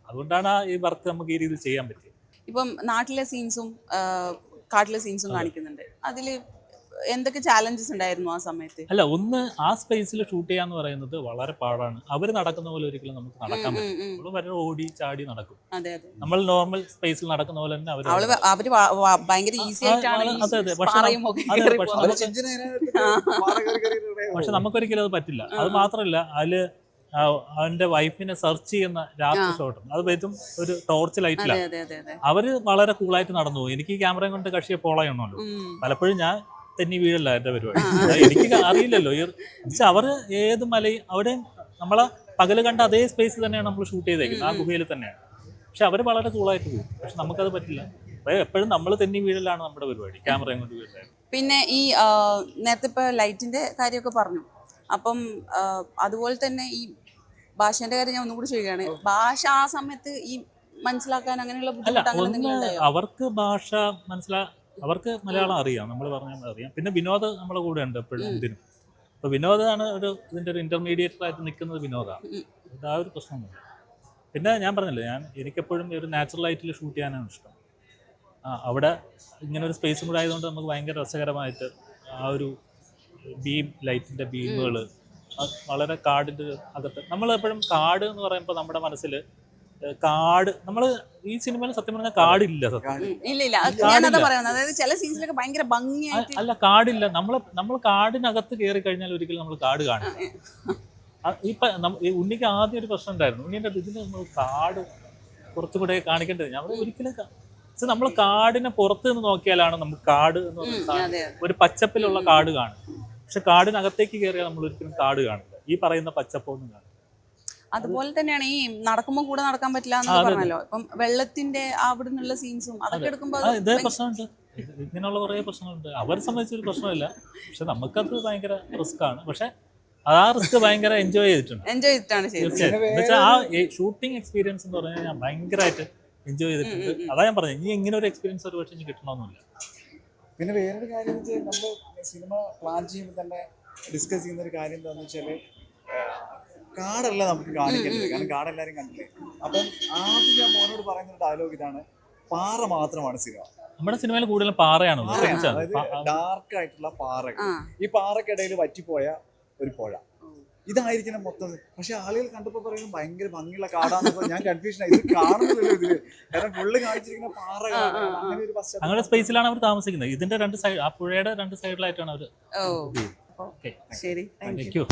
അതുകൊണ്ടാണ് ഈ വർക്ക് നമുക്ക് ഈ രീതിയിൽ ചെയ്യാൻ പറ്റിയത്. ഇപ്പം നാട്ടിലെ സീൻസും കാട്ടിലെ സീൻസും കാണിക്കുന്നുണ്ട്. അതില് എന്തൊക്കെ ചാലഞ്ചസ് ഉണ്ടായിരുന്നു ആ സമയത്ത്? അല്ല, ആ സ്പേസിൽ ഷൂട്ട് ചെയ്യാന്ന് പറയുന്നത് വളരെ പാടാണ്. അവർ നടക്കുന്ന പോലെ ഒരിക്കലും നമുക്ക് നടക്കാൻ പറ്റും. നമ്മൾ വളരെ ഓടി ചാടി നടക്കും. നമ്മൾ നോർമൽ സ്പേസിൽ നടക്കുന്ന പോലെ തന്നെ അവര് ഭയങ്കര ഈസി ആയിട്ടാണ്. പക്ഷെ നമുക്കൊരിക്കലും അത് പറ്റില്ല. അത് മാത്രമല്ല, അതില് അവന്റെ വൈഫിനെ സെർച്ച് ചെയ്യുന്ന രാത്രി ഷോട്ട്, അത് വെറും ഒരു ടോർച്ച് ലൈറ്റിലാണ്. അവര് വളരെ കൂളായിട്ട് നടന്നു പോകും. എനിക്ക് ഈ ക്യാമറയും കൊണ്ട് കക്ഷിയെ ഫോളോ ചെയ്യണമല്ലോ. പലപ്പോഴും ഞാൻ തെന്നി വീഴല്ല എൻ്റെ പരിപാടി. എനിക്ക് അറിയില്ലല്ലോ. അവർ ഏത് മലയും അവിടെ നമ്മളെ പകല് കണ്ട അതേ സ്പേസ് തന്നെയാണ് നമ്മൾ ഷൂട്ട് ചെയ്തേക്കുന്നത്, ആ ഗുഹയിൽ തന്നെയാണ്. പക്ഷെ അവർ വളരെ കൂളായിട്ട് പോകും. പക്ഷെ നമുക്കത് പറ്റില്ല. എപ്പോഴും നമ്മൾ തെന്നി വീഴലാണ് നമ്മുടെ പരിപാടി, ക്യാമറയും കൊണ്ട് വീഴലാണ്. പിന്നെ ഈ നേരത്തെ ഇപ്പോൾ ലൈറ്റിന്റെ കാര്യമൊക്കെ പറഞ്ഞു. അപ്പം അതുപോലെ തന്നെ ഈ ഭാഷേന്റെ കാര്യം ഞാൻ ഒന്നുകൂടി ചോദിക്കുകയാണ്. ഭാഷ ആ സമയത്ത് ഈ മനസ്സിലാക്കാൻ അങ്ങനെയുള്ള അവർക്ക് ഭാഷ അവർക്ക് മലയാളം അറിയാം, നമ്മൾ പറഞ്ഞാൽ അറിയാം. പിന്നെ വിനോദ് നമ്മളെ കൂടെ ഉണ്ട് എപ്പോഴും ഇതിനും. അപ്പോൾ വിനോദാണ് ഇതിൻ്റെ ഒരു ഇന്റർമീഡിയറ്റ് ആയിട്ട് നിൽക്കുന്നത്. വിനോദാണ്. ആ ഒരു പ്രശ്നമൊന്നുമില്ല. പിന്നെ ഞാൻ പറഞ്ഞില്ലേ, എനിക്കെപ്പോഴും ഒരു നാച്ചുറൽ ലൈറ്റിൽ ഷൂട്ട് ചെയ്യാനാണ് ഇഷ്ടം. അവിടെ ഇങ്ങനെ ഒരു സ്പേസും കൂടെ ആയതുകൊണ്ട് നമുക്ക് ഭയങ്കര രസകരമായിട്ട് ആ ഒരു ലൈറ്റിൻ്റെ ബീമുകൾ വളരെ കാടിൻ്റെ അകത്ത് നമ്മളെപ്പോഴും കാട് എന്ന് പറയുമ്പോൾ നമ്മുടെ മനസ്സിൽ കാട് നമ്മൾ ഈ സിനിമയിൽ സത്യം പറഞ്ഞാൽ കാടില്ല സത്യം ഇല്ല ഞാനതാ പറയുന്നത്. അതായത് ചില സീൻസിലൊക്കെ ഭയങ്കര ഭംഗിയായിട്ട് അല്ല കാടില്ല. നമ്മൾ കാടിനകത്ത് കയറി കഴിഞ്ഞാൽ ഒരിക്കലും നമ്മൾ കാട് കാണില്ല. ഉണ്ണിക്ക് ആദ്യം ഒരു പ്രശ്നം ഉണ്ടായിരുന്നു. ഉണ്ണിൻ്റെ ഇതിന് നമ്മൾ കാട് കുറച്ചുകൂടെ കാണിക്കേണ്ടത്. നമ്മൾ ഒരിക്കലും നമ്മൾ കാടിനെ പുറത്ത് നിന്ന് നോക്കിയാലാണ് നമുക്ക് കാട് എന്ന് പറയുന്നത് ഒരു പച്ചപ്പിലുള്ള കാട് കാണും. പക്ഷെ കാടിനകത്തേക്ക് കയറിയാൽ നമ്മൾ ഒരിക്കലും കാട് കാണില്ല. ഈ പറയുന്ന പച്ചപ്പൊന്നും കാണില്ല. അതുപോലെ തന്നെയാണ് ഈ നടക്കുമ്പോൾ കൂടെ നടക്കാൻ പറ്റില്ല എന്ന് പറഞ്ഞല്ലോ. ഇപ്പം വെള്ളത്തിന്റെ അവിടെ നിന്നുള്ള സീൻസും അതൊക്കെ എടുക്കുമ്പോൾ ഇതേ പ്രശ്നമുണ്ട്. ഇങ്ങനെയുള്ള കുറേ പ്രശ്നങ്ങളുണ്ട്. അവരെ സംബന്ധിച്ചൊരു പ്രശ്നമില്ല. പക്ഷെ നമുക്കത് ഭയങ്കര റിസ്ക് ആണ്. പക്ഷെ ആ റിസ്ക് ഭയങ്കര എൻജോയ് ചെയ്തിട്ടുണ്ട്. തീർച്ചയായിട്ടും. എന്നുവെച്ചാൽ ആ ഷൂട്ടിംഗ് എക്സ്പീരിയൻസ് എന്ന് പറഞ്ഞാൽ ഞാൻ ഭയങ്കരമായിട്ട് എൻജോയ് ചെയ്തിട്ടുണ്ട്. അതാ ഞാൻ പറഞ്ഞത്, ഇനി ഇങ്ങനെ ഒരു എക്സ്പീരിയൻസ് ഒരു പക്ഷേ ഇനി കിട്ടണമെന്നില്ല. പിന്നെ വേറൊരു കാര്യം എന്ന് വെച്ചാൽ നമ്മൾ സിനിമ പ്ലാൻ ചെയ്യുമ്പോൾ തന്നെ ഡിസ്കസ് ചെയ്യുന്ന ഒരു കാര്യം എന്താണെന്ന് വെച്ചാൽ കാടല്ല നമുക്ക് കാണിക്കേണ്ടത്. കാരണം കാടെല്ലാവരും കണ്ടില്ലേ. അപ്പം ആദ്യം ഞാൻ മോനോട് പറയുന്ന ഒരു ഡയലോഗ് ഇതാണ്, പാറ മാത്രമാണ് സിനിമ. നമ്മുടെ സിനിമയിൽ കൂടുതലും പാറയാണ്. അതായത് ഡാർക്ക് ആയിട്ടുള്ള പാറ, ഈ പാറക്കിടയിൽ വറ്റിപ്പോയ ഒരു പുഴ, ഇതായിരിക്കണം മൊത്തം. പക്ഷെ ആളുകൾ കണ്ടപ്പോൾ പറയുന്നത് ഭയങ്കര ഭംഗിയുള്ള കാടാന്ന്. ഞാൻ കൺഫ്യൂഷൻ ആയി, ഇത് കാണുന്നില്ലല്ലോ ഇതില്. കാരണം ഫുള്ള് കാണിച്ചിരിക്കുന്ന പാറ. അങ്ങനെ ഒരു അങ്ങനെ സ്പേസിലാണ് അവർ താമസിക്കുന്നത്. ഇതിന്റെ രണ്ട് സൈഡ്, ആ പുഴയുടെ രണ്ട് സൈഡിലായിട്ടാണ് അവർ. ശരി, താങ്ക് യു.